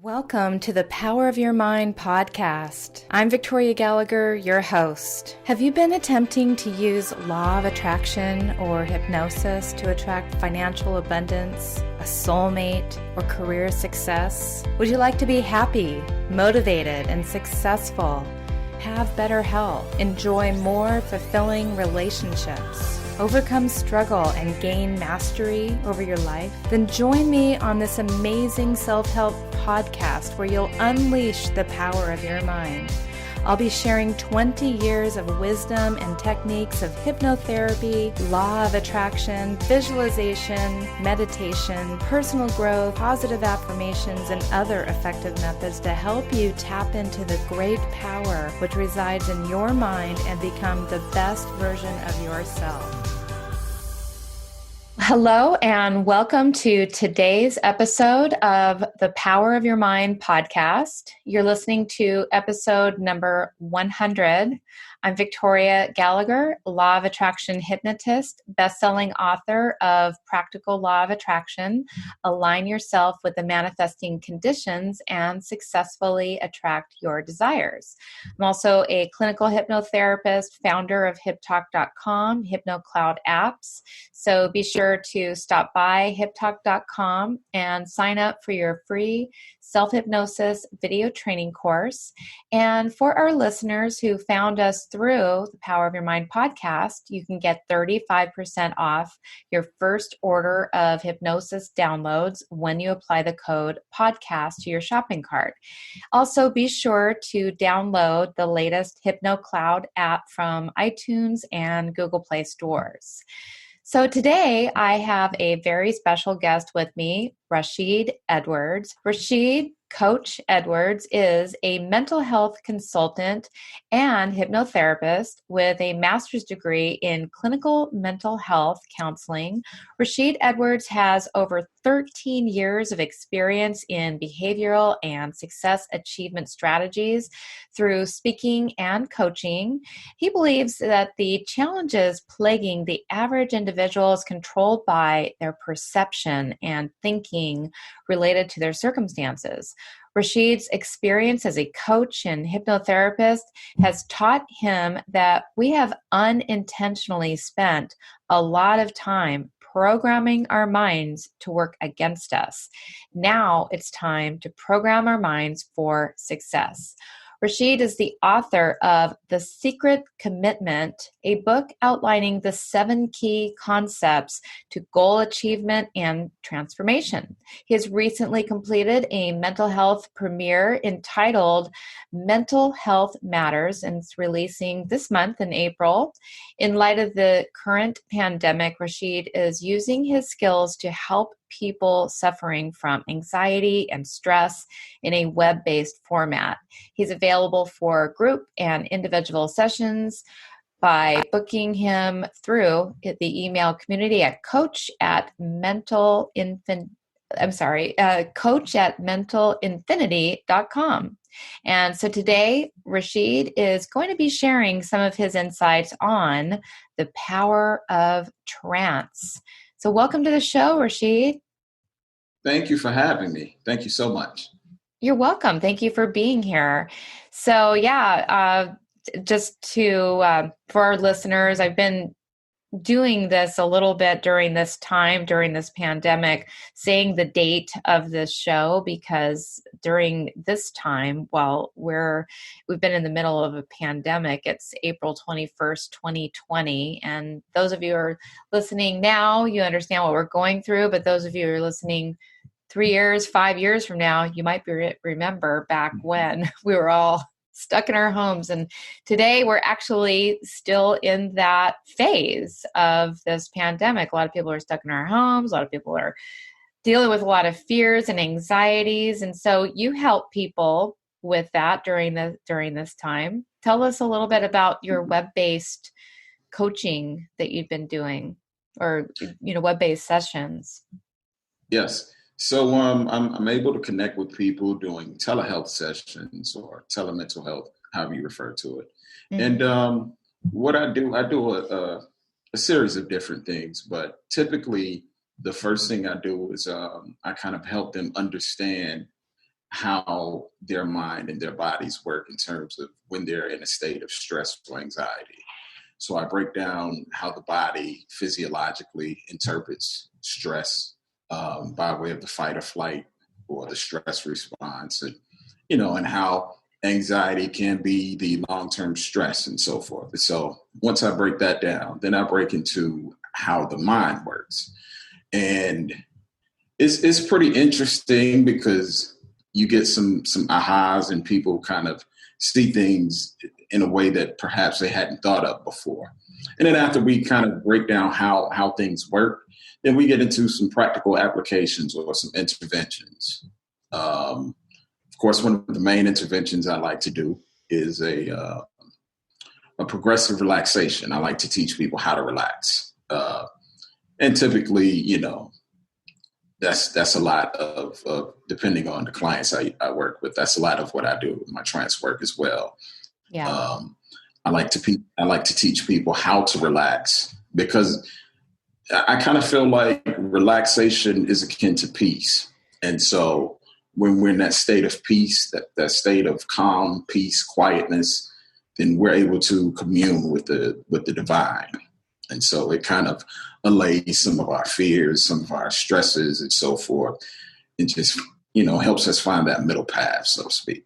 Welcome to the Power of Your Mind podcast. I'm Victoria Gallagher, your host. Have you been attempting to use law of attraction or hypnosis to attract financial abundance, a soulmate, or career success? Would you like to be happy, motivated, and successful? Have better health, enjoy more fulfilling relationships, overcome struggle, and gain mastery over your life? Then join me on this amazing self-help podcast where you'll unleash the power of your mind. I'll be sharing 20 years of wisdom and techniques of hypnotherapy, law of attraction, visualization, meditation, personal growth, positive affirmations, and other effective methods to help you tap into the great power which resides in your mind and become the best version of yourself. Hello, and welcome to today's episode of the Power of Your Mind podcast. You're listening to episode number 100. I'm Victoria Gallagher, Law of Attraction Hypnotist, best-selling author of Practical Law of Attraction, Align Yourself with the Manifesting Conditions and Successfully Attract Your Desires. I'm also a clinical hypnotherapist, founder of HipTalk.com, HypnoCloud apps. So be sure to stop by HipTalk.com and sign up for your free self-hypnosis video training course. And for our listeners who found us through the Power of Your Mind podcast, you can get 35% off your first order of hypnosis downloads when you apply the code podcast to your shopping cart. Also, be sure to download the latest HypnoCloud app from iTunes and Google Play stores. So today I have a very special guest with me, Rasheid Edwards. Rasheid Coach Edwards is a mental health consultant and hypnotherapist with a master's degree in clinical mental health counseling. Rasheid Edwards has over 13 years of experience in behavioral and success achievement strategies through speaking and coaching. He believes that the challenges plaguing the average individual is controlled by their perception and thinking related to their circumstances. Rashid's experience as a coach and hypnotherapist has taught him that we have unintentionally spent a lot of time programming our minds to work against us. Now it's time to program our minds for success. Rasheid is the author of The Secret Commitment, a book outlining the 7 key concepts to goal achievement and transformation. He has recently completed a mental health premiere entitled Mental Health Matters, and it's releasing this month in April. In light of the current pandemic, Rasheid is using his skills to help people suffering from anxiety and stress in a web-based format. He's available for group and individual sessions by booking him through the email community at coach@mentalinfinity.com. And so today, Rasheid is going to be sharing some of his insights on the power of trance. So welcome to the show, Rasheid. Thank you for having me. Thank you so much. You're welcome. Thank you for being here. So just to, for our listeners, I've been doing this a little bit during this time, during this pandemic, saying the date of this show, because during this time, while we've been in the middle of a pandemic, it's April 21st, 2020. And those of you who are listening now, you understand what we're going through. But those of you who are listening 3 years, 5 years from now, you might remember back when we were all stuck in our homes. And today we're actually still in that phase of this pandemic. A lot of people are stuck in our homes. A lot of people are dealing with a lot of fears and anxieties. And so you help people with that during this time. Tell us a little bit about your web-based coaching that you've been doing, or, web-based sessions. Yes. So I'm able to connect with people doing telehealth sessions or telemental health, however you refer to it. Mm-hmm. And what I do a series of different things, but typically the first thing I do is I kind of help them understand how their mind and their bodies work in terms of when they're in a state of stress or anxiety. So I break down how the body physiologically interprets stress by way of the fight or flight or the stress response, and and how anxiety can be the long-term stress and so forth. So once I break that down, then I break into how the mind works. And it's pretty interesting because you get some ahas and people kind of see things in a way that perhaps they hadn't thought of before. And then after we kind of break down how things work, then we get into some practical applications or some interventions. Of course, one of the main interventions I like to do is a progressive relaxation. I like to teach people how to relax. And typically, that's a lot of depending on the clients I work with. That's a lot of what I do with my trance work as well. Yeah. I like to teach people how to relax because I kind of feel like relaxation is akin to peace. And so when we're in that state of peace, that state of calm, peace, quietness, then we're able to commune with the divine. And so it kind of allays some of our fears, some of our stresses and so forth. It just, helps us find that middle path, so to speak.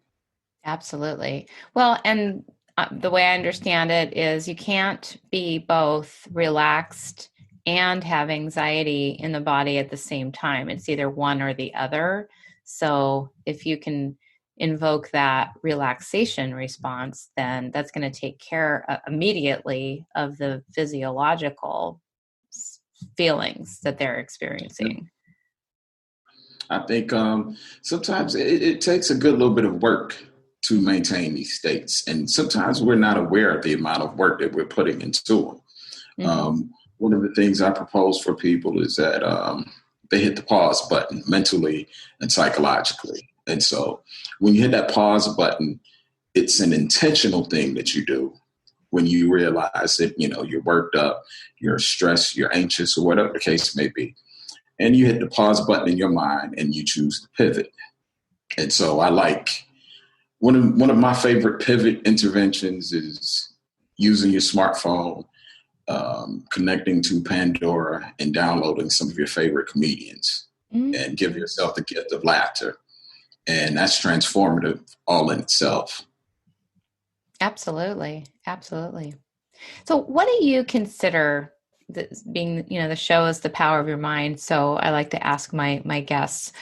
Absolutely. Well, and the way I understand it is you can't be both relaxed and have anxiety in the body at the same time. It's either one or the other. So if you can invoke that relaxation response, then that's going to take care immediately of the physiological feelings that they're experiencing. I think sometimes it takes a good little bit of work to maintain these states. And sometimes we're not aware of the amount of work that we're putting into them. Mm-hmm. One of the things I propose for people is that they hit the pause button mentally and psychologically. And so when you hit that pause button, it's an intentional thing that you do when you realize that, you're worked up, you're stressed, you're anxious, or whatever the case may be. And you hit the pause button in your mind and you choose to pivot. And so I like one of my favorite pivot interventions is using your smartphone, connecting to Pandora and downloading some of your favorite comedians and give yourself the gift of laughter. And that's transformative all in itself. Absolutely. Absolutely. So what do you consider being, the show is the power of your mind. So I like to ask my guests,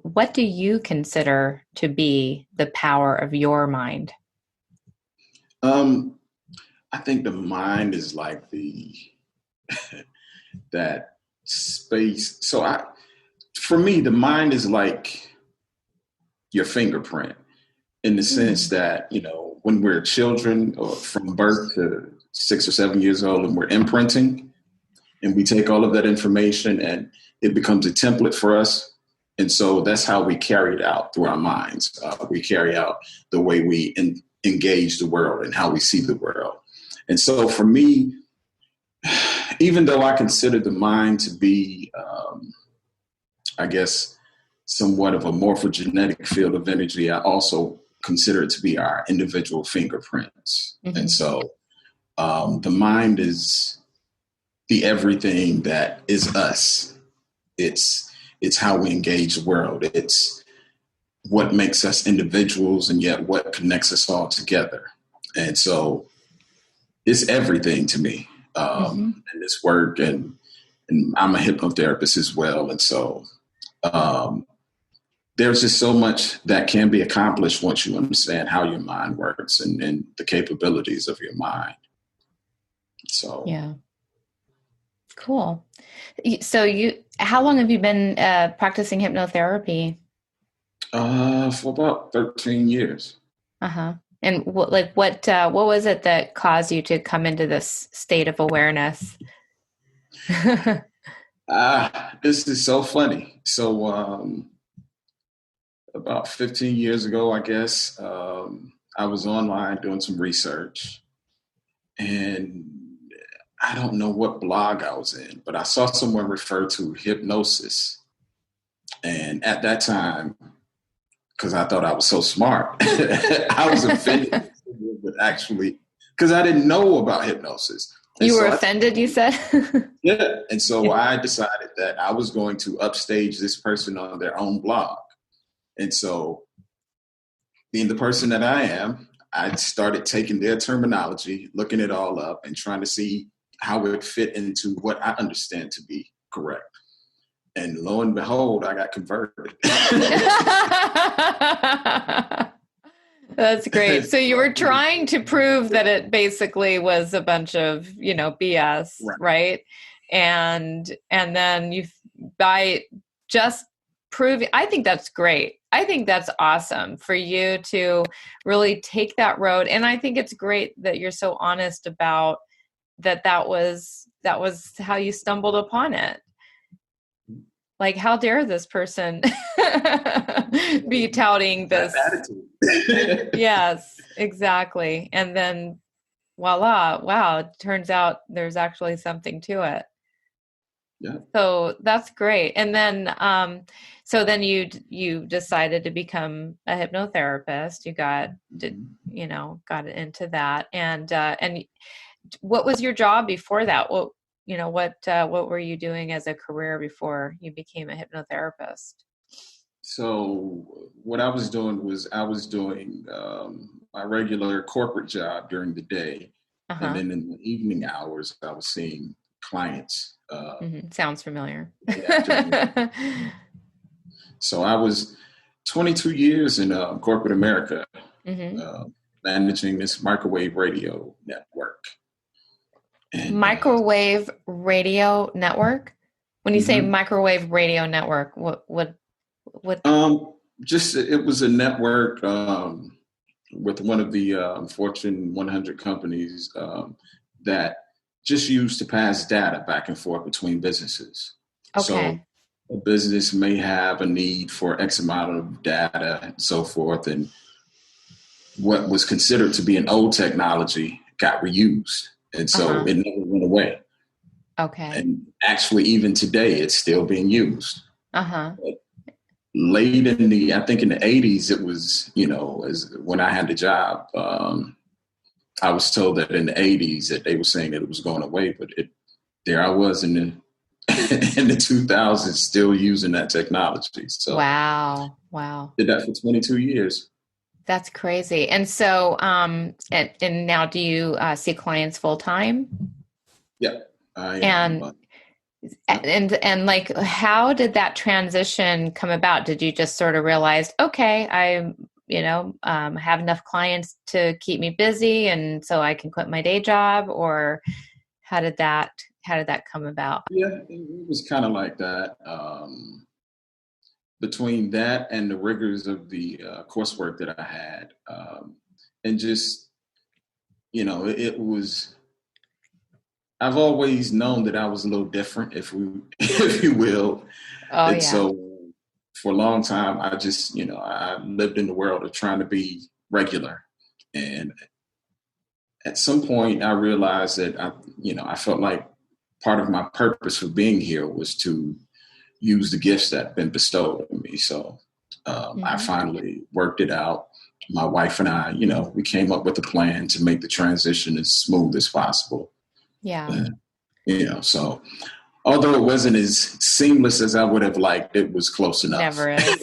what do you consider to be the power of your mind? I think the mind is like that space. So for me, the mind is like your fingerprint in the sense that, when we're children or from birth to 6 or 7 years old and we're imprinting and we take all of that information and it becomes a template for us. And so that's how we carry it out through our minds. We carry out the way we engage the world and how we see the world. And so for me, even though I consider the mind to be, I guess, somewhat of a morphogenetic field of energy, I also consider it to be our individual fingerprints. Mm-hmm. And so the mind is the everything that is us. It's how we engage the world. It's what makes us individuals and yet what connects us all together. And so it's everything to me in this work. And I'm a hypnotherapist as well. And so there's just so much that can be accomplished once you understand how your mind works and the capabilities of your mind. So, yeah. Cool. So how long have you been practicing hypnotherapy? For about 13 years. Uh-huh. And what was it that caused you to come into this state of awareness? This is so funny. So, about 15 years ago, I guess, I was online doing some research and I don't know what blog I was in, but I saw someone refer to hypnosis. And at that time, because I thought I was so smart. I was offended, but actually, because I didn't know about hypnosis. You were offended, you said? Yeah. And so I decided that I was going to upstage this person on their own blog. And so, being the person that I am, I started taking their terminology, looking it all up, and trying to see how it fit into what I understand to be correct. And lo and behold, I got converted. That's great. So you were trying to prove that it basically was a bunch of, BS, right? And then by just proving, I think that's great. I think that's awesome for you to really take that road. And I think it's great that you're so honest about that was how you stumbled upon it. Like, how dare this person be touting this attitude? Yes, exactly. And then voila, wow, it turns out there's actually something to it. Yeah. So that's great. And then, so then you decided to become a hypnotherapist. You got into that. And what was your job before that? What were you doing as a career before you became a hypnotherapist? So what I was doing was my regular corporate job during the day. Uh-huh. And then in the evening hours, I was seeing clients. Sounds familiar. So I was 22 years in corporate America, managing this microwave radio network. And, microwave radio network? When you say microwave radio network, what? It was a network with one of the Fortune 100 companies that just used to pass data back and forth between businesses. Okay. So a business may have a need for X amount of data and so forth, and what was considered to be an old technology got reused. And so it never went away. Okay. And actually, even today, it's still being used. But late in the 80s, it was, when I had the job, I was told that in the 80s that they were saying that it was going away, but there I was in the 2000s still using that technology. So wow. Did that for 22 years. That's crazy. And so, and now do you see clients full time? Yeah, I am. And like, how did that transition come about? Did you just sort of realize, okay, I have enough clients to keep me busy, and so I can quit my day job, or how did that come about? Yeah, it was kind of like that. Between that and the rigors of the coursework that I had, and just, it was, I've always known that I was a little different, if you will. Oh, and so for a long time, I just, I lived in the world of trying to be regular. And at some point I realized that I felt like part of my purpose for being here was to use the gifts that have been bestowed on me. So I finally worked it out. My wife and I, we came up with a plan to make the transition as smooth as possible. Yeah. So although it wasn't as seamless as I would have liked, it was close enough. Never is.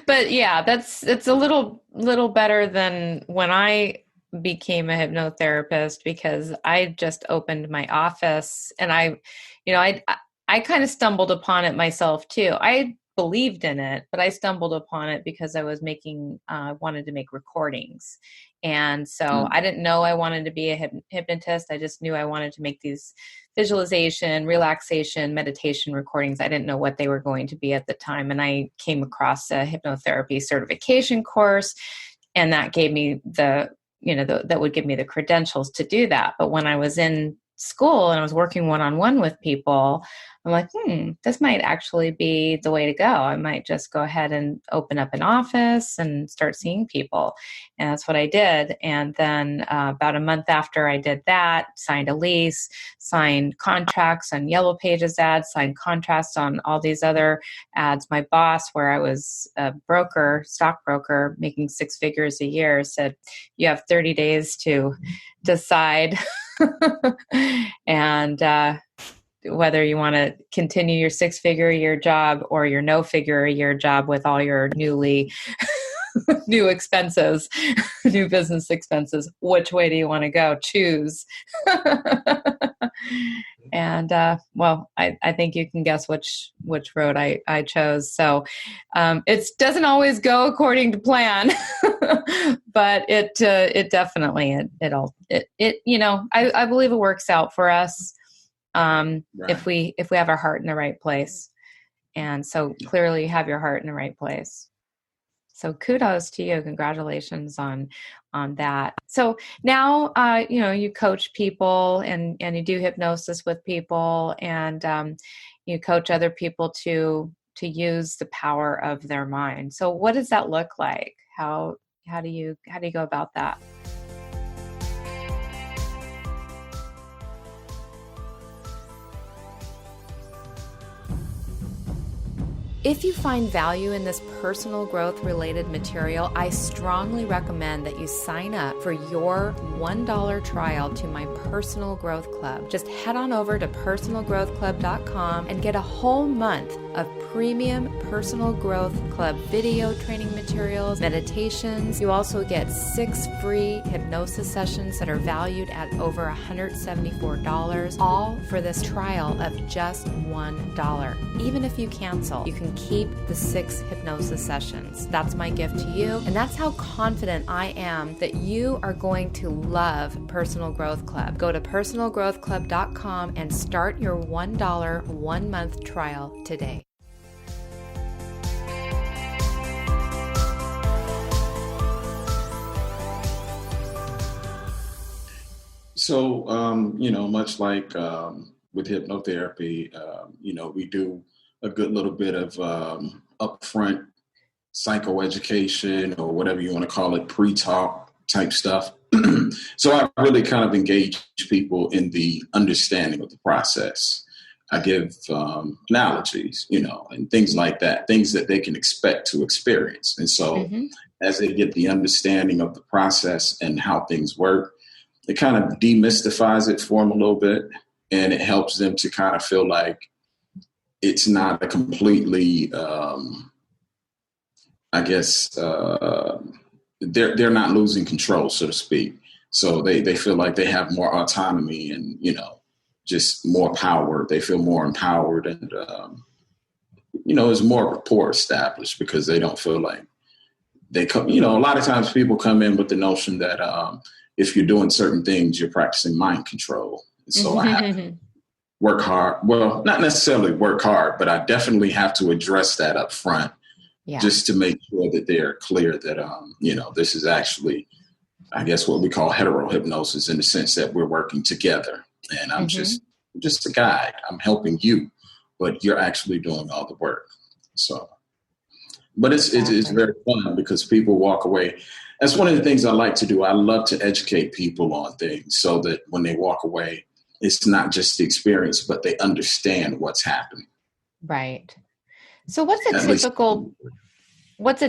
But yeah, it's a little better than when I became a hypnotherapist, because I just opened my office, and I kind of stumbled upon it myself too. I believed in it, but I stumbled upon it because I was wanted to make recordings. And so I didn't know I wanted to be a hypnotist. I just knew I wanted to make these visualization, relaxation, meditation recordings. I didn't know what they were going to be at the time. And I came across a hypnotherapy certification course, and that gave me that would give me the credentials to do that. But when I was in school and I was working one-on-one with people, I'm like, this might actually be the way to go. I might just go ahead and open up an office and start seeing people. And that's what I did. And then about a month after I did that, signed a lease, signed contracts on Yellow Pages ads, signed contracts on all these other ads. My boss, where I was a broker, stockbroker, making 6 figures a year, said, you have 30 days to decide and whether you want to continue your 6-figure a year job or your no figure a year job with all your new expenses, new business expenses. Which way do you want to go? Choose. And well, I think you can guess which road I chose. So it doesn't always go according to plan, but it definitely I believe it works out for us right. if we have our heart in the right place. And so clearly you have your heart in the right place. So kudos to you. Congratulations on that. So now, you coach people and you do hypnosis with people, and you coach other people to use the power of their mind. So what does that look like? How do you go about that? If you find value in this personal growth related material, I strongly recommend that you sign up for your $1 trial to my Personal Growth Club. Just head on over to personalgrowthclub.com and get a whole month of premium Personal Growth Club video training materials, meditations. You also get 6 free hypnosis sessions that are valued at over $174, all for this trial of just $1. Even if you cancel, you can keep the 6 hypnosis sessions. That's my gift to you. And that's how confident I am that you are going to love Personal Growth Club. Go to personalgrowthclub.com and start your $1 1-month trial today. So, much like with hypnotherapy, we do a good little bit of upfront psychoeducation, or whatever you want to call it, pre-talk type stuff. So I really kind of engage people in the understanding of the process. I give analogies, and things like that, things that they can expect to experience. And so as they get the understanding of the process and how things work, it kind of demystifies it for them a little bit, and it helps them to kind of feel like it's not a completely, they're not losing control, so to speak. So they feel like they have more autonomy and, just more power. They feel more empowered, and, there's more rapport established because they don't feel like they come, a lot of times people come in with the notion that if you're doing certain things, you're practicing mind control. And so I have to work hard. Well, not necessarily work hard, but I definitely have to address that up front, just to make sure that they're clear that, this is actually, I guess, what we call hetero hypnosis, in the sense that we're working together, and I'm just a guide. I'm helping you, but you're actually doing all the work. So, but it's very fun because people walk away. That's one of the things I like to do. I love to educate people on things so that when they walk away, it's not just the experience, but they understand what's happening. Right. So what's a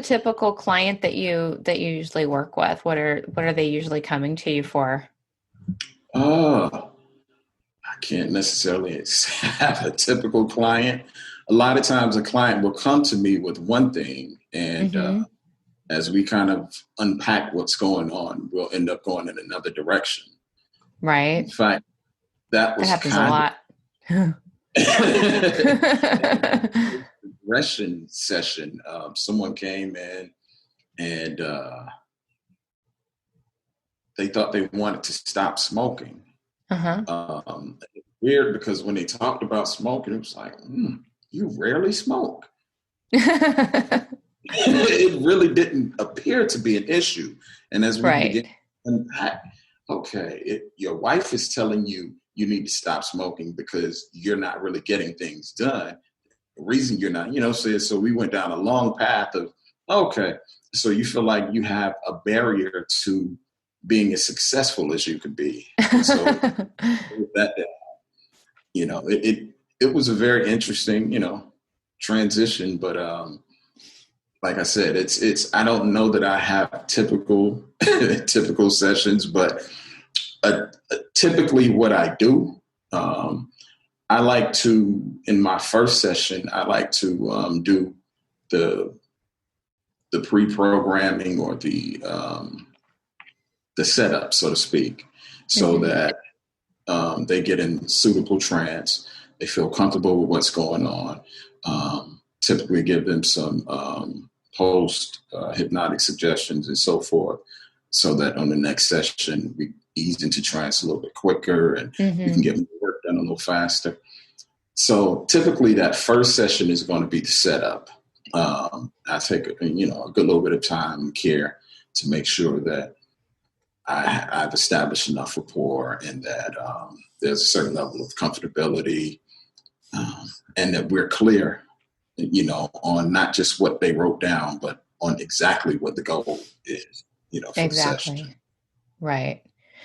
typical client that you usually work with? What are they usually coming to you for? I can't necessarily have a typical client. A lot of times a client will come to me with one thing, and as we kind of unpack what's going on, we'll end up going in another direction. Right. In fact, that happens a lot. Regression session. Someone came in and they thought they wanted to stop smoking. Weird, because when they talked about smoking, it was like, you rarely smoke. It really didn't appear to be an issue. And as we begin to unpack, okay, your wife is telling you you need to stop smoking because you're not really getting things done. The reason you're not, so we went down a long path of, okay, so you feel like you have a barrier to being as successful as you could be. And so that, it was a very interesting, transition, but like I said, it's I don't know that I have typical sessions, but typically what I do, I like to, in my first session, I like to do the pre-programming or the setup, so to speak, so that they get in suitable trance, they feel comfortable with what's going on. Typically give them some post hypnotic suggestions and so forth, so that on the next session we ease into trance a little bit quicker and we can get more work done a little faster. So typically that first session is going to be the setup. I take a good little bit of time and care to make sure that I've established enough rapport and that there's a certain level of comfortability and that we're clear, on not just what they wrote down, but on exactly what the goal is, for the session. Right.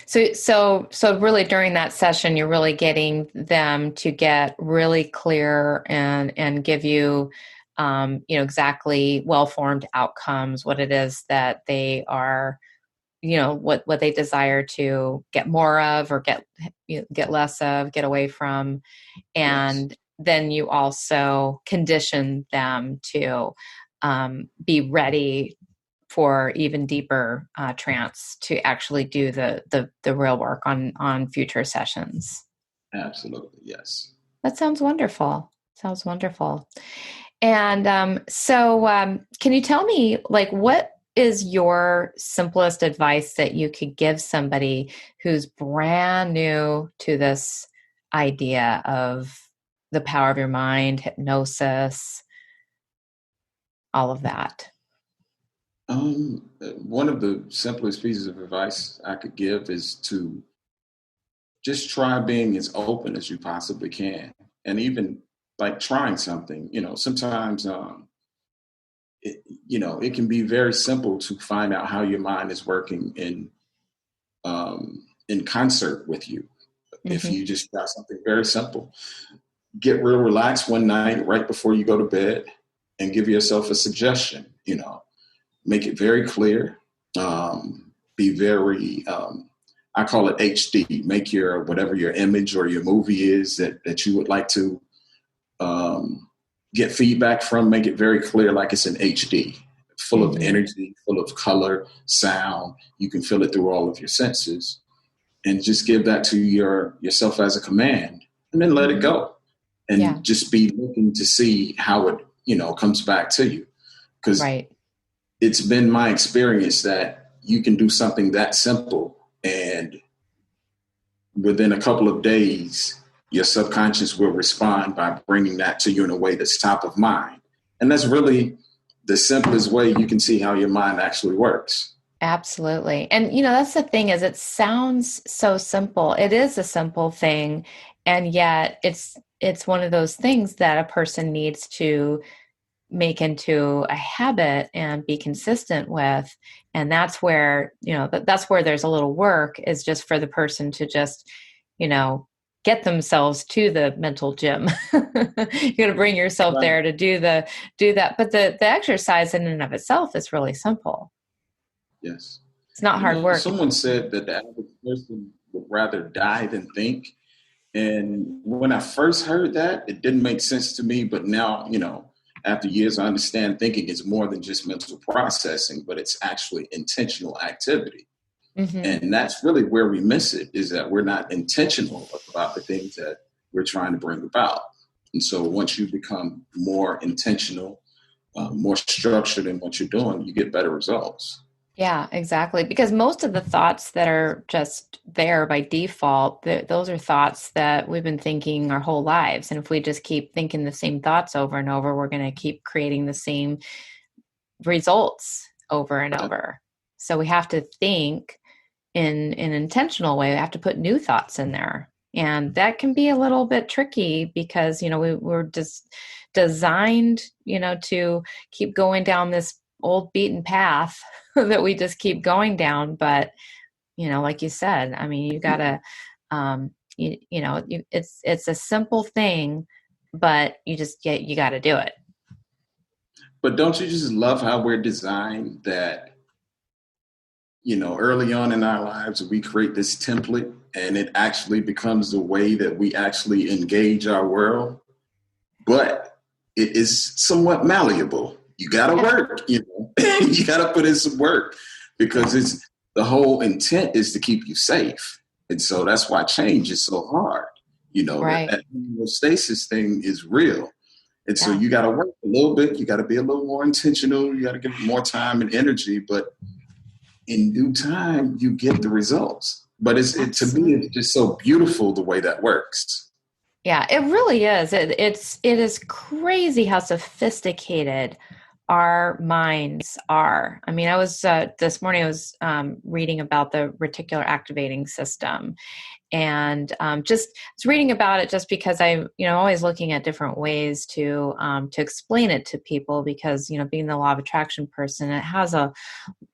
So really during that session, you're really getting them to get really clear and give you, exactly well-formed outcomes, what it is that they are, what they desire to get more of or get less of, get away from. And then you also condition them to be ready for even deeper trance to actually do the real work on future sessions. Absolutely, yes. That sounds wonderful. And so can you tell me, like, what is your simplest advice that you could give somebody who's brand new to this idea of the power of your mind, hypnosis, all of that? One of the simplest pieces of advice I could give is to just try being as open as you possibly can. And even like trying something, sometimes, it can be very simple to find out how your mind is working in concert with you. If you just try something very simple, get real relaxed one night right before you go to bed and give yourself a suggestion, make it very clear, be very, I call it HD, make your, whatever your image or your movie is that you would like to get feedback from, make it very clear, like it's in HD, full of energy, full of color, sound. You can feel it through all of your senses, and just give that to yourself as a command, and then let it go, and just be looking to see how it, comes back to you. Because it's been my experience that you can do something that simple, and within a couple of days, your subconscious will respond by bringing that to you in a way that's top of mind. And that's really the simplest way you can see how your mind actually works. Absolutely. And, that's the thing, is it sounds so simple. It is a simple thing. And yet it's one of those things that a person needs to make into a habit and be consistent with. And that's where, that's where there's a little work, is just for the person to just, get themselves to the mental gym. You got to bring yourself there to do that. But the exercise in and of itself is really simple. Yes. It's not hard work. Someone said that the average person would rather die than think. And when I first heard that, it didn't make sense to me. But now, after years, I understand thinking is more than just mental processing, but it's actually intentional activity. And that's really where we miss it, is that we're not intentional about the things that we're trying to bring about. And so once you become more intentional, more structured in what you're doing, you get better results. Yeah, exactly. Because most of the thoughts that are just there by default, those are thoughts that we've been thinking our whole lives. And if we just keep thinking the same thoughts over and over, we're going to keep creating the same results over and over. So we have to think in an intentional way. We have to put new thoughts in there. And that can be a little bit tricky because, we're just designed, to keep going down this old beaten path that we just keep going down. But, like you said, I mean, you gotta, it's a simple thing, but you gotta do it. But don't you just love how we're designed that, early on in our lives, we create this template and it actually becomes the way that we actually engage our world. But it is somewhat malleable. You got to work, you got to put in some work because the whole intent is to keep you safe. And so that's why change is so hard. Right. That stasis thing is real. And so you got to work a little bit. You got to be a little more intentional. You got to give it more time and energy. But in due time, you get the results. But to me, it's just so beautiful the way that works. Yeah, it really is. It is crazy how sophisticated our minds are. I mean, I was this morning I was reading about the reticular activating system, and just was reading about it just because I, always looking at different ways to explain it to people because, being the law of attraction person, it has a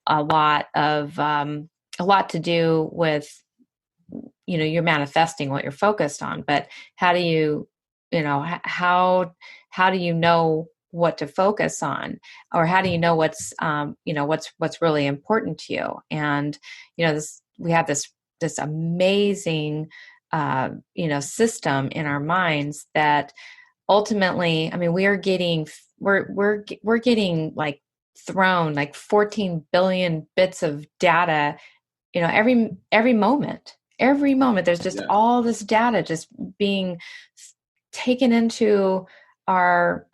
lot to do with, you're manifesting what you're focused on, but how do you how do you know what to focus on, or how do you know what's really important to you? And we have this amazing system in our minds that ultimately, I mean, we're getting like thrown like 14 billion bits of data, every moment. There's just all this data just being taken into our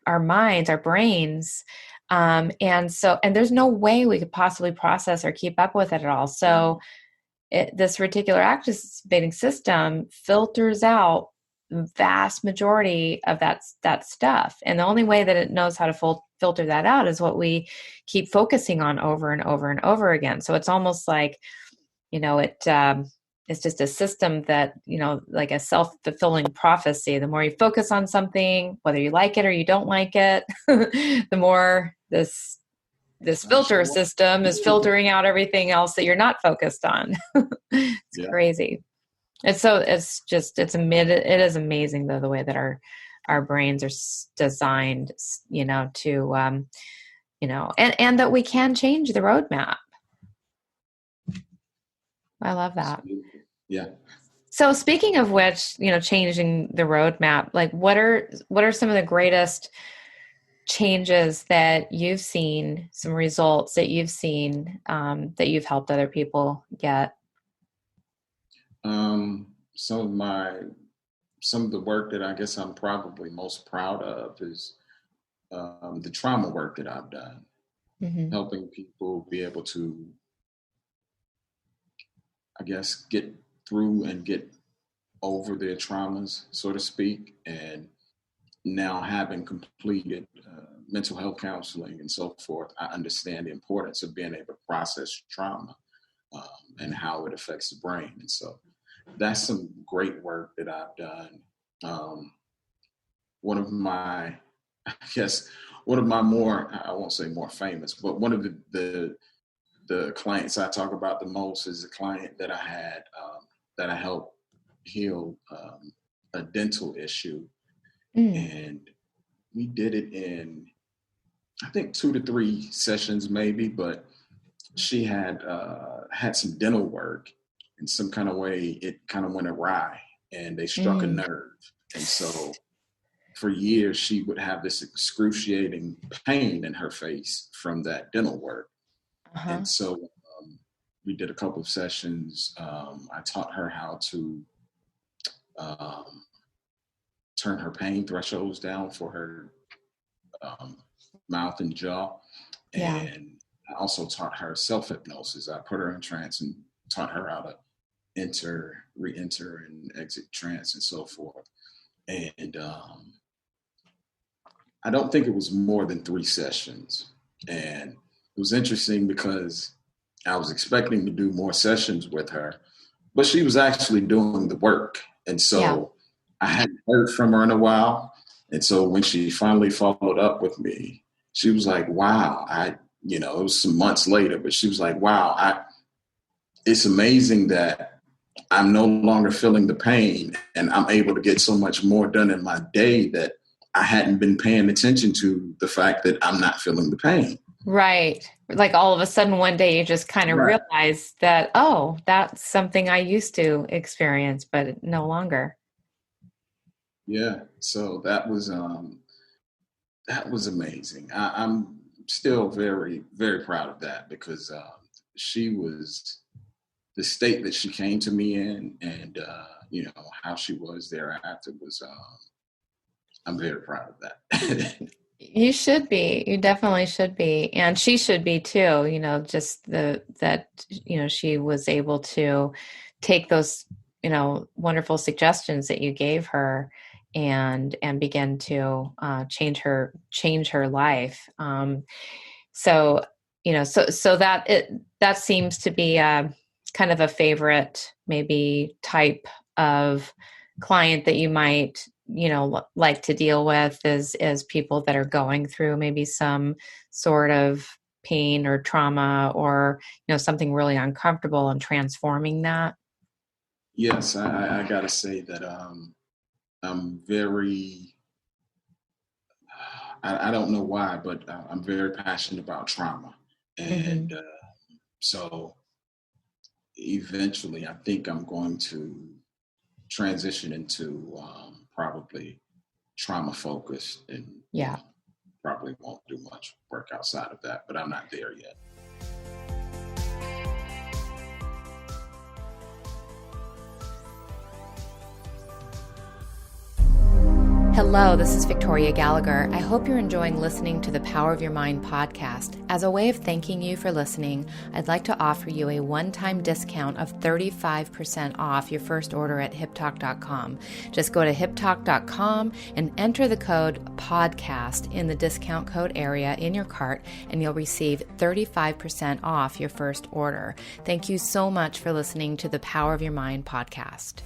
minds, our brains. And there's no way we could possibly process or keep up with it at all. So this reticular activating system filters out the vast majority of that stuff. And the only way that it knows how to filter that out is what we keep focusing on over and over and over again. So it's almost like, it's just a system that, like a self-fulfilling prophecy. The more you focus on something, whether you like it or you don't like it, the more this filter system is filtering out everything else that you're not focused on. It's crazy. It is amazing though, the way that our brains are designed, to, and that we can change the roadmap. I love that. Yeah. So speaking of which, changing the roadmap, like what are some of the greatest changes that you've seen, some results that you've seen, that you've helped other people get? Some of the work that I guess I'm probably most proud of is the trauma work that I've done, helping people be able to, I guess, get through and get over their traumas, so to speak, and now having completed mental health counseling and so forth, I understand the importance of being able to process trauma and how it affects the brain. And so that's some great work that I've done. One of my more, I won't say more famous, but one of the clients I talk about the most is a client that I had that I helped heal a dental issue. And we did it in, I think, 2 to 3 sessions maybe, but she had some dental work in some kind of way. It kind of went awry and they struck a nerve. And so for years, she would have this excruciating pain in her face from that dental work. And so we did a couple of sessions. I taught her how to turn her pain thresholds down for her mouth and jaw. And I also taught her self-hypnosis. I put her in trance and taught her how to enter, re-enter, and exit trance and so forth. And I don't think it was more than 3 sessions. And it was interesting because I was expecting to do more sessions with her, but she was actually doing the work. And so I hadn't heard from her in a while. And so when she finally followed up with me, she was like, wow, it was some months later, but she was like, wow, it's amazing that I'm no longer feeling the pain and I'm able to get so much more done in my day that I hadn't been paying attention to the fact that I'm not feeling the pain. Right. Like all of a sudden one day you just kind of realize that, oh, that's something I used to experience, but no longer. Yeah. So that was amazing. I'm still very, very proud of that because she was the state that she came to me in, and how she was thereafter was. I'm very proud of that. You should be. You definitely should be, and she should be too. Just that she was able to take those wonderful suggestions that you gave her and begin to change her life. So that seems to be kind of a favorite maybe type of client that you might like to deal with is people that are going through maybe some sort of pain or trauma or something really uncomfortable and transforming that. Yes, I gotta say that I'm very I don't know why, but I'm very passionate about trauma. And so eventually I think I'm going to transition into probably trauma focused and probably won't do much work outside of that, but I'm not there yet. Hello, this is Victoria Gallagher. I hope you're enjoying listening to the Power of Your Mind podcast. As a way of thanking you for listening, I'd like to offer you a one-time discount of 35% off your first order at hiptalk.com. Just go to hiptalk.com and enter the code PODCAST in the discount code area in your cart, and you'll receive 35% off your first order. Thank you so much for listening to the Power of Your Mind podcast.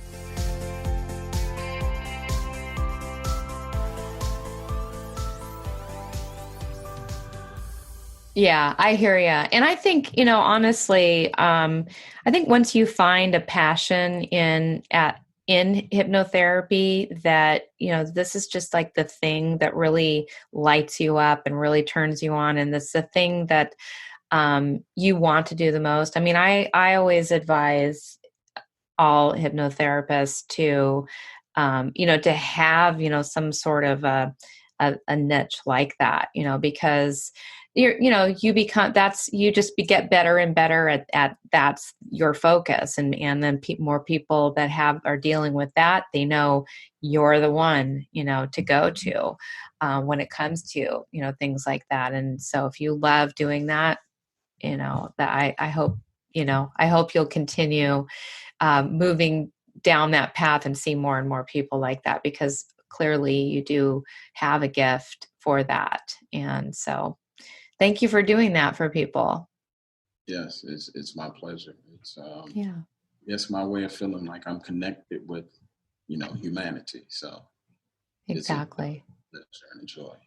Yeah, I hear you. And I think, honestly, I think once you find a passion in hypnotherapy that, this is just like the thing that really lights you up and really turns you on. And it's the thing that you want to do the most. I mean, I always advise all hypnotherapists to, to have, some sort of a niche like that, because you just get better and better at that's your focus. And then more people that are dealing with that, they know you're the one, to go to when it comes to, things like that. And so if you love doing that, that I hope, I hope you'll continue moving down that path and see more and more people like that, because clearly you do have a gift for that. And so thank you for doing that for people. Yes, it's my pleasure. It's my way of feeling like I'm connected with, humanity. So exactly. It's a pleasure and a joy.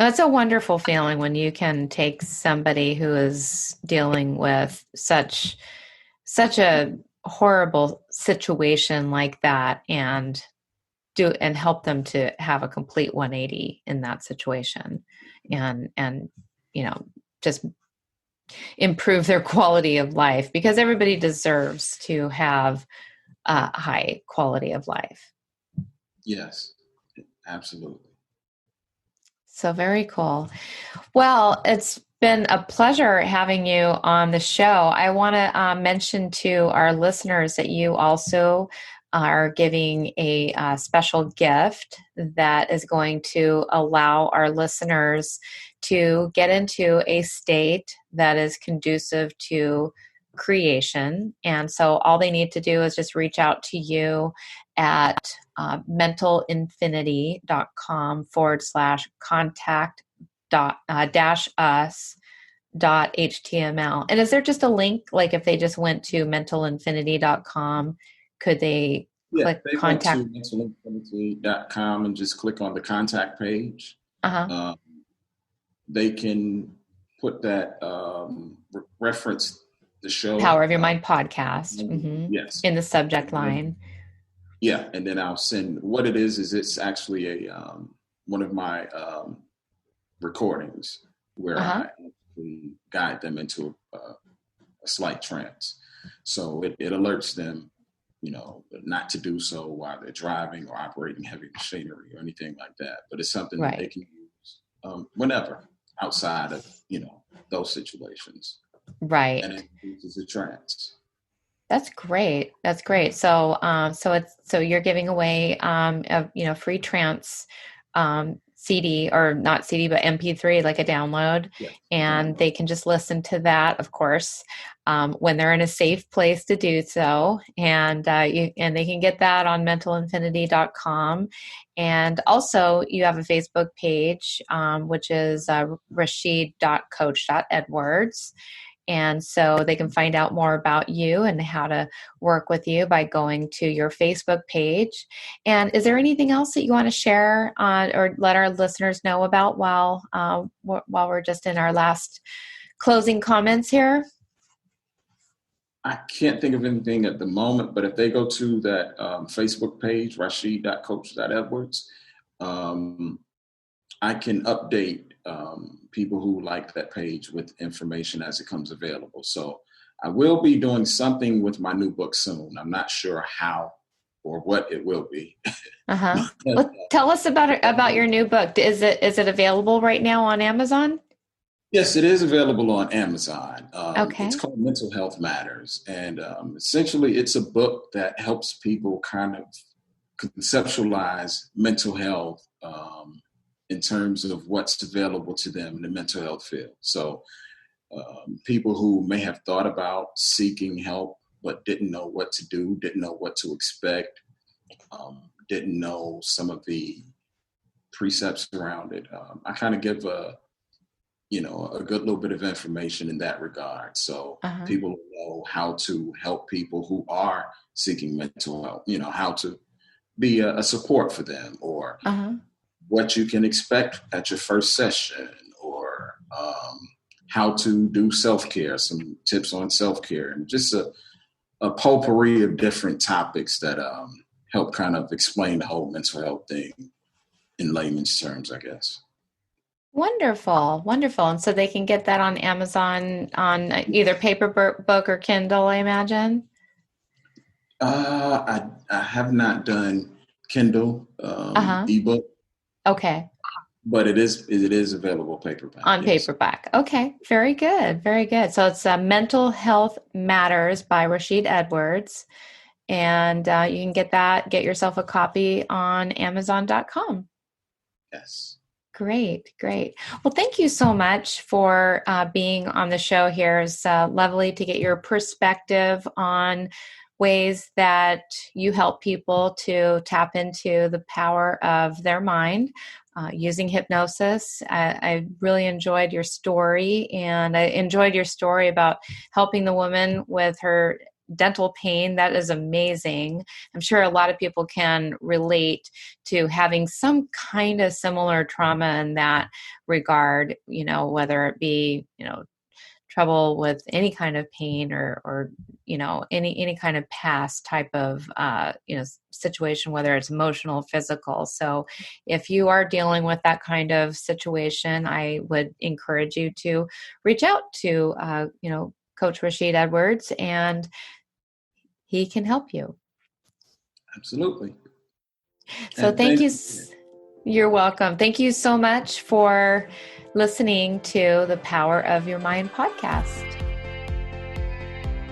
It's a wonderful feeling when you can take somebody who is dealing with such a horrible situation like that and help them to have a complete 180 in that situation and just improve their quality of life, because everybody deserves to have a high quality of life. Yes, absolutely. So very cool. Well, it's been a pleasure having you on the show. I want to mention to our listeners that you also are giving a special gift that is going to allow our listeners to get into a state that is conducive to creation. And so all they need to do is just reach out to you at mentalinfinity.com /contact dash us .html. And is there just a link, like if they just went to mentalinfinity.com, could they click they contact? Went to mentalinfinity.com and just click on the contact page. They can put that reference the show Power of Your Mind podcast. Yes. In the subject line. Yeah. And then I'll send what it is it's actually a one of my recordings where I actually guide them into a slight trance. So it alerts them, not to do so while they're driving or operating heavy machinery or anything like that. But it's something that they can use whenever outside of, those situations. Right. And it uses a trance. That's great. That's great. So, so you're giving away, a free trance, CD, or not CD, but MP3, like a download. Yes. And they can just listen to that, of course, when they're in a safe place to do so. And they can get that on mentalinfinity.com. And also you have a Facebook page, which is Rashied.coach.edwards. And so they can find out more about you and how to work with you by going to your Facebook page. And is there anything else that you want to share or let our listeners know about while we're just in our last closing comments here? I can't think of anything at the moment, but if they go to that Facebook page, Rashied.coach.edwards, I can update people who like that page with information as it comes available. So I will be doing something with my new book soon. I'm not sure how or what it will be. Well, tell us about your new book. Is it available right now on Amazon? Yes, it is available on Amazon. Okay. It's called Mental Health Matters. And essentially, it's a book that helps people kind of conceptualize mental health in terms of what's available to them in the mental health field. So people who may have thought about seeking help, but didn't know what to do, didn't know what to expect, didn't know some of the precepts around it. I kind of give a good little bit of information in that regard. So people know how to help people who are seeking mental health, how to be a support for them, or what you can expect at your first session, or how to do self-care, some tips on self-care, and just a potpourri of different topics that help kind of explain the whole mental health thing in layman's terms, I guess. Wonderful. And so they can get that on Amazon on either paper book or Kindle, I imagine. I have not done Kindle ebook. Okay. But it is available paperback. On paperback. Okay. Very good. So it's Mental Health Matters by Rashied Edwards. And you can get yourself a copy on Amazon.com. Yes. Great. Well, thank you so much for being on the show here. It's lovely to get your perspective on ways that you help people to tap into the power of their mind using hypnosis. I really enjoyed your story, and I enjoyed your story about helping the woman with her dental pain. That is amazing. I'm sure a lot of people can relate to having some kind of similar trauma in that regard, whether it be, trouble with any kind of pain or any kind of past type of situation, whether it's emotional, physical. So if you are dealing with that kind of situation, I would encourage you to reach out to Coach Rashied Edwards, and he can help you. Absolutely. So thank you. You're welcome. Thank you so much for listening to the Power of Your Mind podcast.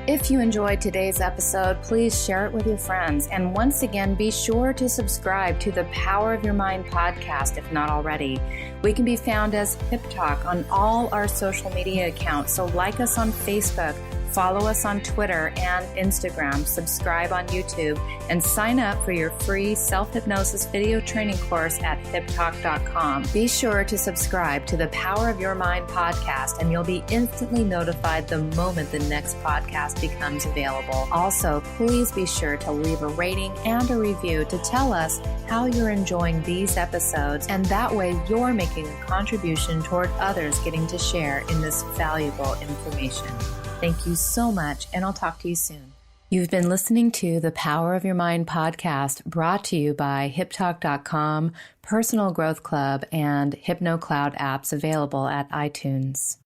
If you enjoyed today's episode, please share it with your friends. And once again, be sure to subscribe to the Power of Your Mind podcast if not already. We can be found as Hip Talk on all our social media accounts. So like us on Facebook, Follow us on Twitter and Instagram, subscribe on YouTube, and sign up for your free self-hypnosis video training course at hiptalk.com. Be sure to subscribe to the Power of Your Mind podcast, and you'll be instantly notified the moment the next podcast becomes available. Also, please be sure to leave a rating and a review to tell us how you're enjoying these episodes, and that way you're making a contribution toward others getting to share in this valuable information. Thank you so much, and I'll talk to you soon. You've been listening to the Power of Your Mind podcast, brought to you by HipTalk.com, Personal Growth Club, and HypnoCloud apps available at iTunes.